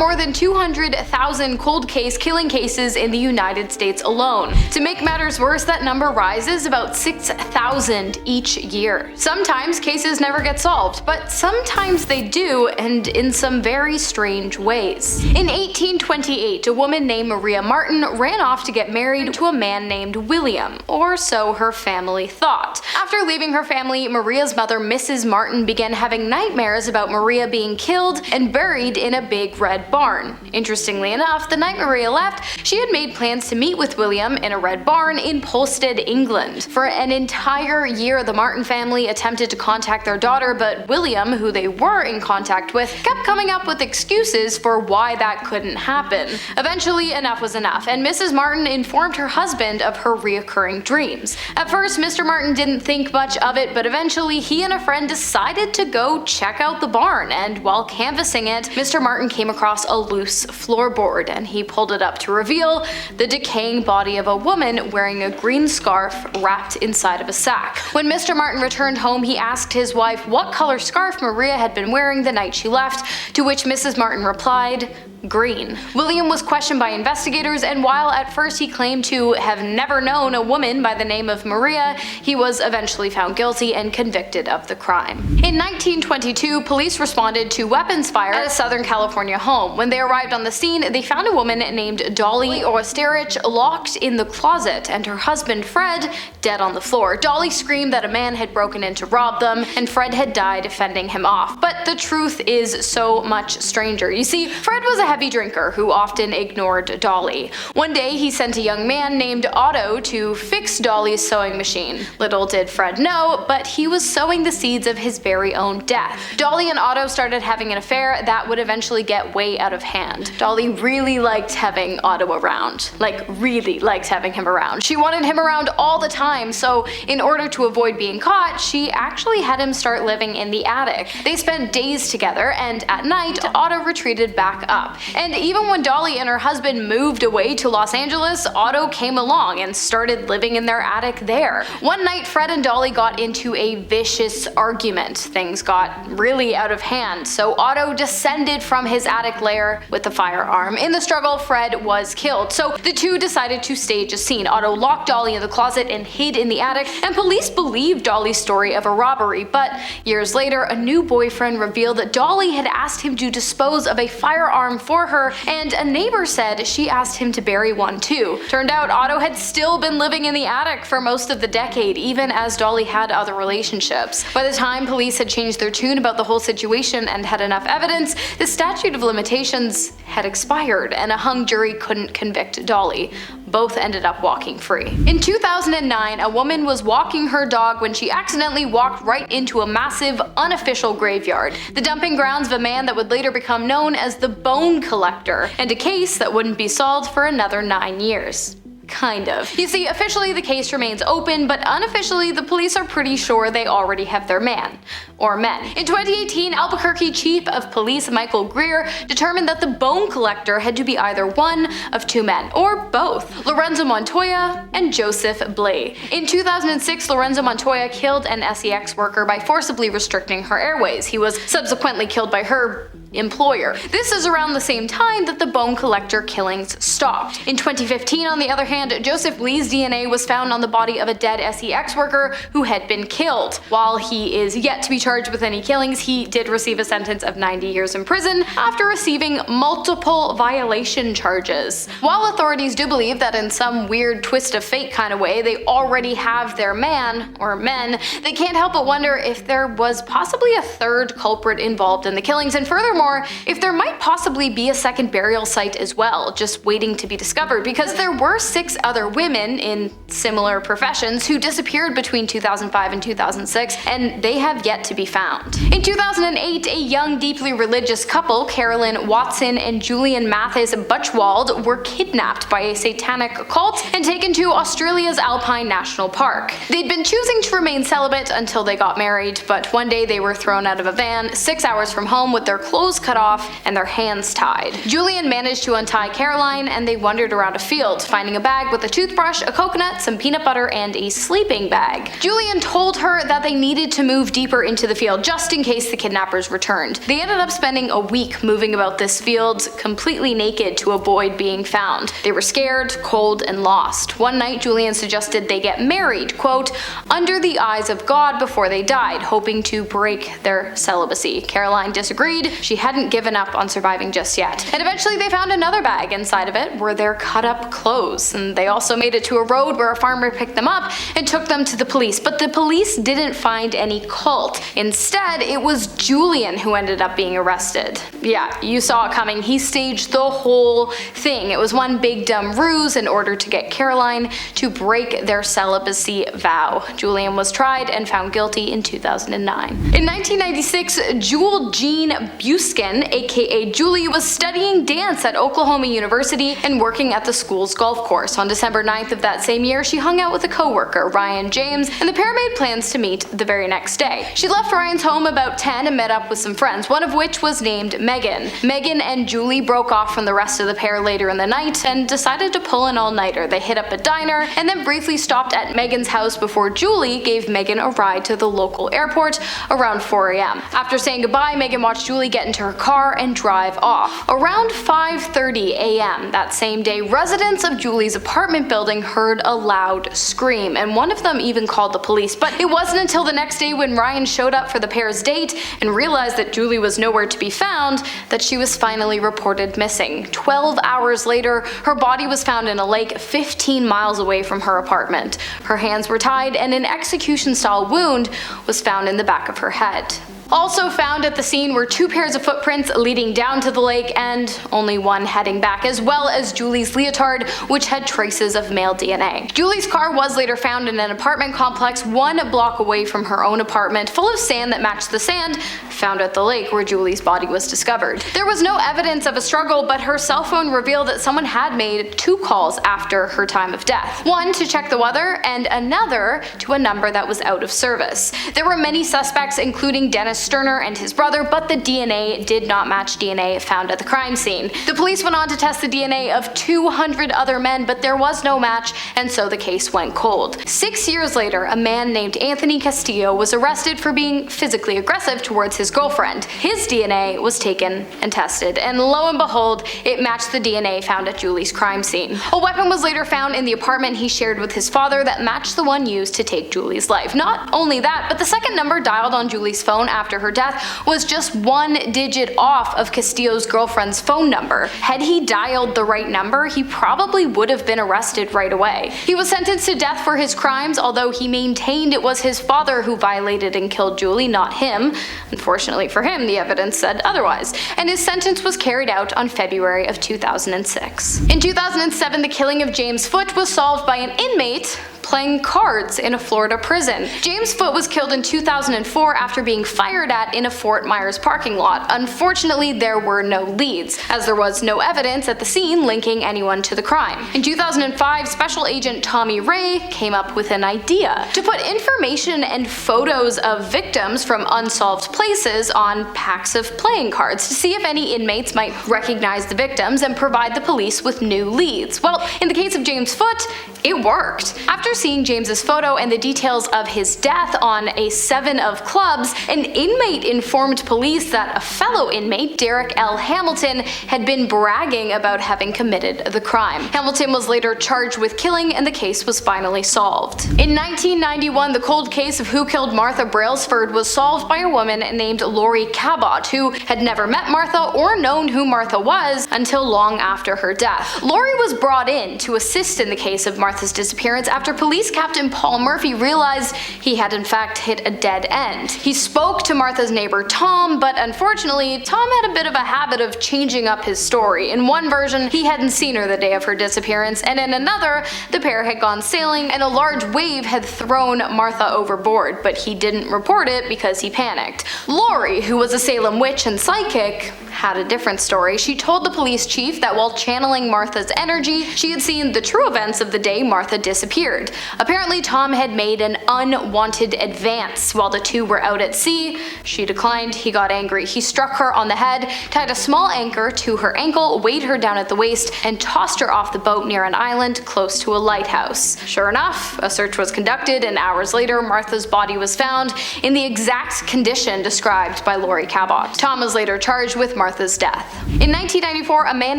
more than 200,000 cold case killing cases in the United States alone. To make matters worse, that number rises about 6,000 each year. Sometimes cases never get solved, but sometimes they do, and in some very strange ways. In 1828, a woman named Maria Marten ran off to get married to a man named William, or so her family thought. After leaving her family, Maria's mother, Mrs. Marten, began having nightmares about Maria being killed and buried in a big red barn. Interestingly enough, the night Maria left, she had made plans to meet with William in a red barn in Polstead, England. For an entire year, the Marten family attempted to contact their daughter, but William, who they were in contact with, kept coming up with excuses for why that couldn't happen. Eventually, enough was enough, and Mrs. Marten informed her husband of her reoccurring dreams. At first, Mr. Marten didn't think much of it, but eventually he and a friend decided to go check out the barn, and while canvassing it, Mr. Marten came across a loose floorboard, and he pulled it up to reveal the decaying body of a woman wearing a green scarf wrapped inside of a sack. When Mr. Marten returned home, he asked his wife what color scarf Maria had been wearing the night she left, to which Mrs. Marten replied, green. William was questioned by investigators, and while at first he claimed to have never known a woman by the name of Maria, he was eventually found guilty and convicted of the crime. In 1922, police responded to weapons fire at a Southern California home. When they arrived on the scene, they found a woman named Dolly Oesterreich locked in the closet, and her husband Fred dead on the floor. Dolly screamed that a man had broken in to rob them, and Fred had died fending him off. But the truth is so much stranger. You see, Fred was a heavy drinker who often ignored Dolly. One day he sent a young man named Otto to fix Dolly's sewing machine. Little did Fred know, but he was sowing the seeds of his very own death. Dolly and Otto started having an affair that would eventually get way out of hand. Dolly really liked having Otto around. Really liked having him around. She wanted him around all the time, so in order to avoid being caught, she actually had him start living in the attic. They spent days together, and at night, Otto retreated back up. And even when Dolly and her husband moved away to Los Angeles, Otto came along and started living in their attic there. One night, Fred and Dolly got into a vicious argument. Things got really out of hand, so Otto descended from his attic lair with a firearm. In the struggle, Fred was killed, so the two decided to stage a scene. Otto locked Dolly in the closet and hid in the attic, and police believed Dolly's story of a robbery, but years later, a new boyfriend revealed that Dolly had asked him to dispose of a firearm for her, and a neighbor said she asked him to bury one too. Turned out Otto had still been living in the attic for most of the decade, even as Dolly had other relationships. By the time police had changed their tune about the whole situation and had enough evidence, the statute of limitations had expired, and a hung jury couldn't convict Dolly. Both ended up walking free. In 2009, a woman was walking her dog when she accidentally walked right into a massive, unofficial graveyard, the dumping grounds of a man that would later become known as the Bone Collector, and a case that wouldn't be solved for another 9 years. Kind of. You see, officially the case remains open, but unofficially the police are pretty sure they already have their man. Or men. In 2018, Albuquerque Chief of Police Michael Greer determined that the Bone Collector had to be either one of two men, or both, Lorenzo Montoya and Joseph Blay. In 2006, Lorenzo Montoya killed an SEX worker by forcibly restricting her airways. He was subsequently killed by her employer. This is around the same time that the Bone Collector killings stopped. In 2015, on the other hand, Joseph Lee's DNA was found on the body of a dead SEX worker who had been killed. While he is yet to be charged with any killings, he did receive a sentence of 90 years in prison after receiving multiple violation charges. While authorities do believe that in some weird twist of fate kind of way they already have their man, or men, they can't help but wonder if there was possibly a third culprit involved in the killings, and furthermore, if there might possibly be a second burial site as well, just waiting to be discovered, because there were 6 other women in similar professions who disappeared between 2005 and 2006, and they have yet to be found. In 2008, a young, deeply religious couple, Carolyn Watson and Julian Mathis Butchwald, were kidnapped by a satanic cult and taken to Australia's Alpine National Park. They'd been choosing to remain celibate until they got married, but one day they were thrown out of a van 6 hours from home with their clothes clothes cut off and their hands tied. Julian managed to untie Caroline, and they wandered around a field, finding a bag with a toothbrush, a coconut, some peanut butter, and a sleeping bag. Julian told her that they needed to move deeper into the field just in case the kidnappers returned. They ended up spending a week moving about this field, completely naked to avoid being found. They were scared, cold, and lost. One night, Julian suggested they get married, quote, under the eyes of God before they died, hoping to break their celibacy. Caroline disagreed. She hadn't given up on surviving just yet. And eventually they found another bag. Inside of it were their cut up clothes. And they also made it to a road where a farmer picked them up and took them to the police. But the police didn't find any cult. Instead, it was Julian who ended up being arrested. Yeah, you saw it coming. He staged the whole thing. It was one big dumb ruse in order to get Caroline to break their celibacy vow. Julian was tried and found guilty in 2009. In 1996, Jule Jean Buskin, aka Julie, was studying dance at Oklahoma University and working at the school's golf course. On December 9th of that same year, she hung out with a co-worker, Ryan James, and the pair made plans to meet the very next day. She left Ryan's home about 10 and met up with some friends, one of which was named Megan. Megan and Julie broke off from the rest of the pair later in the night and decided to pull an all-nighter. They hit up a diner and then briefly stopped at Megan's house before Julie gave Megan a ride to the local airport around 4 a.m. After saying goodbye, Megan watched Julie get into her car and drive off. Around 5:30 a.m. that same day, residents of Julie's apartment building heard a loud scream, and one of them even called the police. But it wasn't until the next day when Ryan showed up for the pair's date and realized that Julie was nowhere to be found that she was finally reported missing. 12 hours later, her body was found in a lake 15 miles away from her apartment. Her hands were tied and an execution-style wound was found in the back of her head. Also found at the scene were 2 pairs of footprints leading down to the lake and only one heading back, as well as Julie's leotard, which had traces of male DNA. Julie's car was later found in an apartment complex 1 block away from her own apartment, full of sand that matched the sand found at the lake where Julie's body was discovered. There was no evidence of a struggle, but her cell phone revealed that someone had made 2 calls after her time of death. One to check the weather and another to a number that was out of service. There were many suspects, including Dennis Sterner and his brother, but the DNA did not match DNA found at the crime scene. The police went on to test the DNA of 200 other men, but there was no match, and so the case went cold. 6 years later, a man named Anthony Castillo was arrested for being physically aggressive towards his girlfriend. His DNA was taken and tested, and lo and behold, it matched the DNA found at Julie's crime scene. A weapon was later found in the apartment he shared with his father that matched the one used to take Julie's life. Not only that, but the second number dialed on Julie's phone after her death was just 1 digit off of Castillo's girlfriend's phone number. Had he dialed the right number, he probably would have been arrested right away. He was sentenced to death for his crimes, although he maintained it was his father who violated and killed Julie, not him. Unfortunately for him, the evidence said otherwise, and his sentence was carried out on February of 2006. In 2007, the killing of James Foote was solved by an inmate playing cards in a Florida prison. James Foote was killed in 2004 after being fired at in a Fort Myers parking lot. Unfortunately, there were no leads, as there was no evidence at the scene linking anyone to the crime. In 2005, Special Agent Tommy Ray came up with an idea to put information and photos of victims from unsolved places on packs of playing cards to see if any inmates might recognize the victims and provide the police with new leads. Well, in the case of James Foote, it worked. After seeing James's photo and the details of his death on a 7 of clubs, an inmate informed police that a fellow inmate, Derek L. Hamilton, had been bragging about having committed the crime. Hamilton was later charged with killing, and the case was finally solved. In 1991, the cold case of who killed Martha Brailsford was solved by a woman named Lori Cabot, who had never met Martha or known who Martha was until long after her death. Lori was brought in to assist in the case of Martha's disappearance after police captain Paul Murphy realized he had in fact hit a dead end. He spoke to Martha's neighbor Tom, but unfortunately, Tom had a bit of a habit of changing up his story. In one version, he hadn't seen her the day of her disappearance, and in another, the pair had gone sailing and a large wave had thrown Martha overboard, but he didn't report it because he panicked. Lori, who was a Salem witch and psychic, had a different story. She told the police chief that while channeling Martha's energy, she had seen the true events of the day Martha disappeared. Apparently, Tom had made an unwanted advance while the two were out at sea. She declined, he got angry. He struck her on the head, tied a small anchor to her ankle, weighed her down at the waist, and tossed her off the boat near an island close to a lighthouse. Sure enough, a search was conducted, and hours later, Martha's body was found in the exact condition described by Lori Cabot. Tom was later charged with Martha's death. In 1994, a man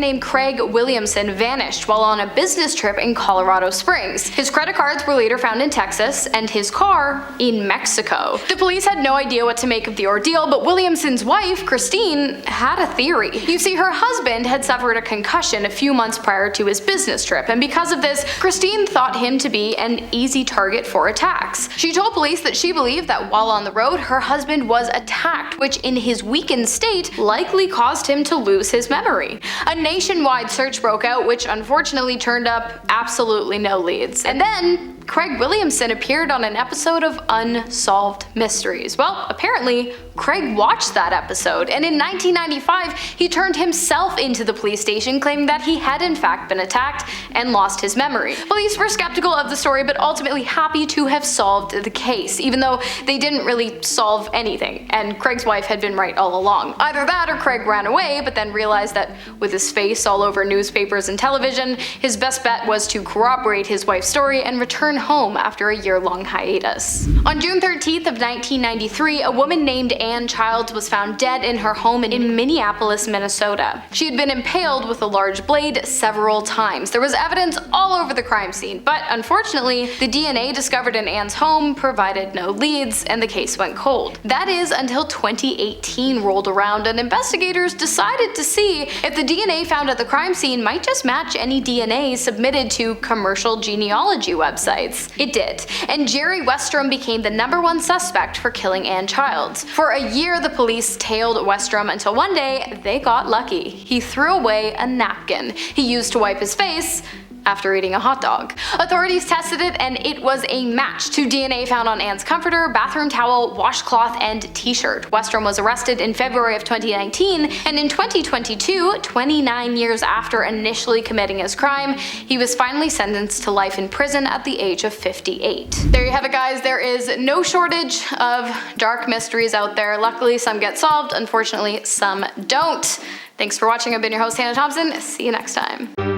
named Craig Williamson vanished while on a business trip in Colorado Springs. His credit cards were later found in Texas, and his car in Mexico. The police had no idea what to make of the ordeal, but Williamson's wife, Christine, had a theory. You see, her husband had suffered a concussion a few months prior to his business trip, and because of this, Christine thought him to be an easy target for attacks. She told police that she believed that while on the road, her husband was attacked, which in his weakened state likely caused him to lose his memory. A nationwide search broke out, which unfortunately turned up absolutely no leads. And then Craig Williamson appeared on an episode of Unsolved Mysteries. Well, apparently, Craig watched that episode, and in 1995, he turned himself into the police station, claiming that he had in fact been attacked and lost his memory. Police were skeptical of the story, but ultimately happy to have solved the case, even though they didn't really solve anything, and Craig's wife had been right all along. Either that or Craig ran away, but then realized that with his face all over newspapers and television, his best bet was to corroborate his wife's story and return home after a year-long hiatus. On June 13th of 1993, a woman named Ann Childs was found dead in her home in Minneapolis, Minnesota. She had been impaled with a large blade several times. There was evidence all over the crime scene, but unfortunately, the DNA discovered in Ann's home provided no leads, and the case went cold. That is until 2018 rolled around, and investigators decided to see if the DNA found at the crime scene might just match any DNA submitted to commercial genealogy websites. It did, and Jerry Westrom became the #1 suspect for killing Ann Childs. For a year, the police tailed Westrom until one day they got lucky. He threw away a napkin he used to wipe his face after eating a hot dog. Authorities tested it, and it was a match to DNA found on Ann's comforter, bathroom towel, washcloth, and t-shirt. Westrom was arrested in February of 2019, and in 2022, 29 years after initially committing his crime, he was finally sentenced to life in prison at the age of 58. There you have it, guys. There is no shortage of dark mysteries out there. Luckily, some get solved. Unfortunately, some don't. Thanks for watching. I've been your host, Hannah Thompson. See you next time.